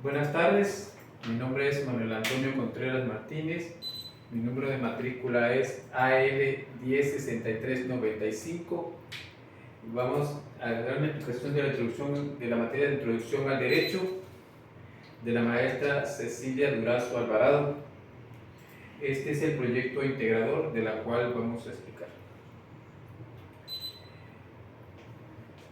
Buenas tardes, mi nombre es Manuel Antonio Contreras Martínez, mi número de matrícula es AL 106395 y vamos a dar una explicación de la introducción de la materia de Introducción al Derecho de la maestra Cecilia Durazo Alvarado. Este es el proyecto integrador de la cual vamos a explicar.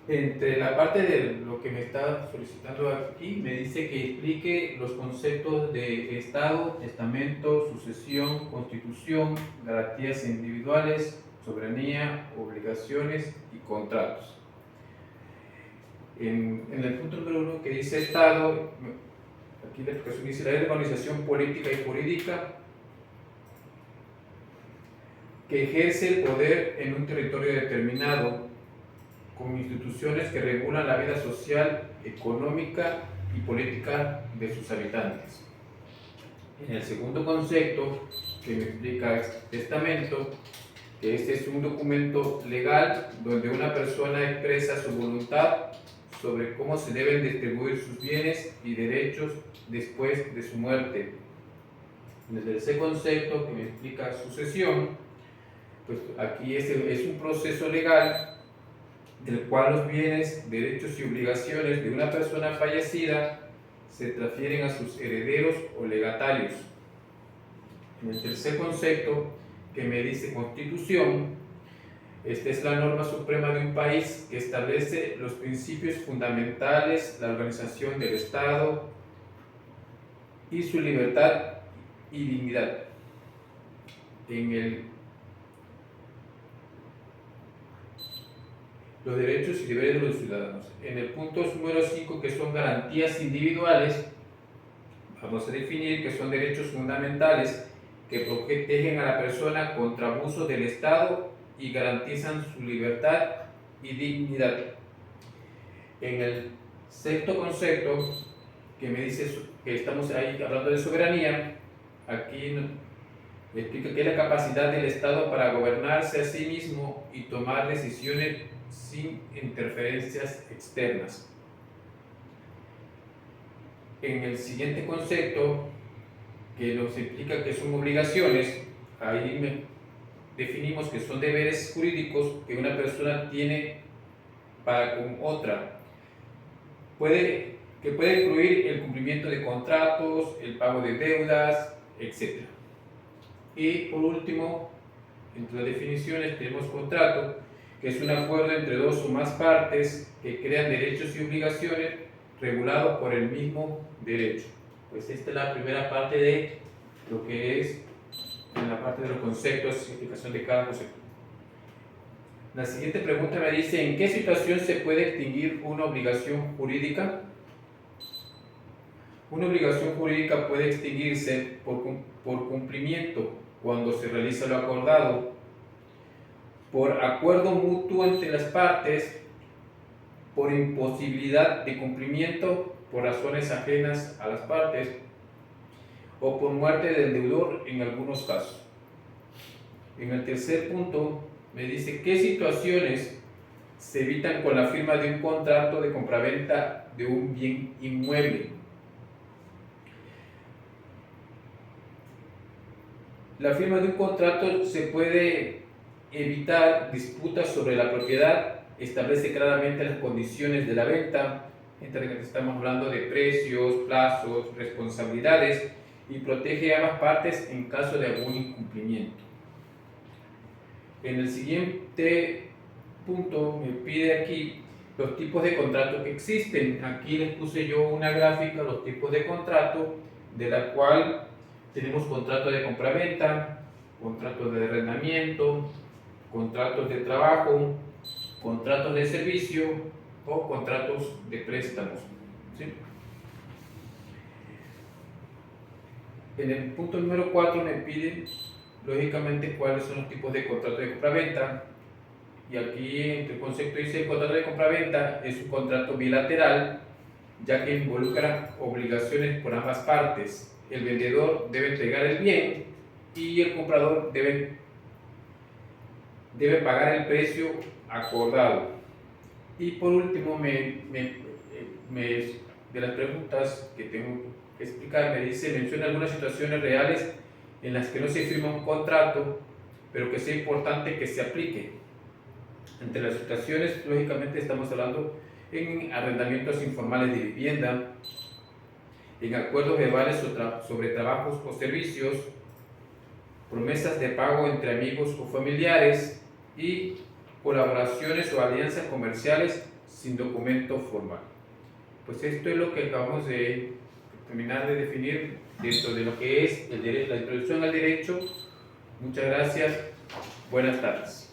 Entre la parte de lo que me está solicitando aquí, me dice que explique los conceptos de Estado, testamento, sucesión, constitución, garantías individuales, soberanía, obligaciones y contratos. En el punto número 1 que dice Estado, aquí la explicación dice la organización política y jurídica que ejerce el poder en un territorio determinado, con instituciones que regulan la vida social, económica y política de sus habitantes. En el segundo concepto, que me explica testamento, que este es un documento legal donde una persona expresa su voluntad sobre cómo se deben distribuir sus bienes y derechos después de su muerte. En el tercer concepto, que me explica sucesión, pues aquí es un proceso legal del cual los bienes, derechos y obligaciones de una persona fallecida se transfieren a sus herederos o legatarios. En el tercer concepto, que me dice constitución, esta es la norma suprema de un país que establece los principios fundamentales, la organización del Estado y su libertad y dignidad. Los derechos y deberes de los ciudadanos. En el punto número 5, que son garantías individuales, vamos a definir que son derechos fundamentales que protegen a la persona contra abuso del Estado y garantizan su libertad y dignidad. En el sexto concepto, que me dice que estamos ahí hablando de soberanía, aquí explica que es la capacidad del Estado para gobernarse a sí mismo y tomar decisiones sin interferencias externas. En el siguiente concepto, que nos implica que son obligaciones, ahí definimos que son deberes jurídicos que una persona tiene para con otra. Que puede incluir el cumplimiento de contratos, el pago de deudas, etc. Y por último, entre las definiciones tenemos contrato, que es un acuerdo entre dos o más partes que crean derechos y obligaciones regulados por el mismo derecho. Pues esta es la primera parte de lo que es en la parte de los conceptos y explicación de cada concepto. La siguiente pregunta me dice: ¿en qué situación se puede extinguir una obligación jurídica? Una obligación jurídica puede extinguirse por cumplimiento cuando se realiza lo acordado, por acuerdo mutuo entre las partes, por imposibilidad de cumplimiento por razones ajenas a las partes o por muerte del deudor en algunos casos. En el tercer punto me dice qué situaciones se evitan con la firma de un contrato de compraventa de un bien inmueble. La firma de un contrato se puede evitar disputas sobre la propiedad, establece claramente las condiciones de la venta, entre que estamos hablando de precios, plazos, responsabilidades, y protege a ambas partes en caso de algún incumplimiento. En el siguiente punto me pide aquí los tipos de contrato que existen. Aquí les puse yo una gráfica, los tipos de contrato, de la cual tenemos contrato de compraventa, contratos de arrendamiento, contratos de trabajo, contratos de servicio o contratos de préstamos. ¿Sí? En el punto número 4 me piden, lógicamente, cuáles son los tipos de contrato de compraventa. Y aquí en el concepto dice: el contrato de compraventa es un contrato bilateral, ya que involucra obligaciones por ambas partes. El vendedor debe entregar el bien y el comprador debe pagar el precio acordado. Y por último me de las preguntas que tengo que explicar, me dice, menciona algunas situaciones reales en las que no se firma un contrato, pero que sea importante que se aplique. Entre las situaciones, lógicamente, estamos hablando en arrendamientos informales de vivienda, en acuerdos verbales sobre trabajos o servicios, promesas de pago entre amigos o familiares y colaboraciones o alianzas comerciales sin documento formal. Pues esto es lo que acabamos de terminar de definir dentro de lo que es la introducción al derecho. Muchas gracias. Buenas tardes.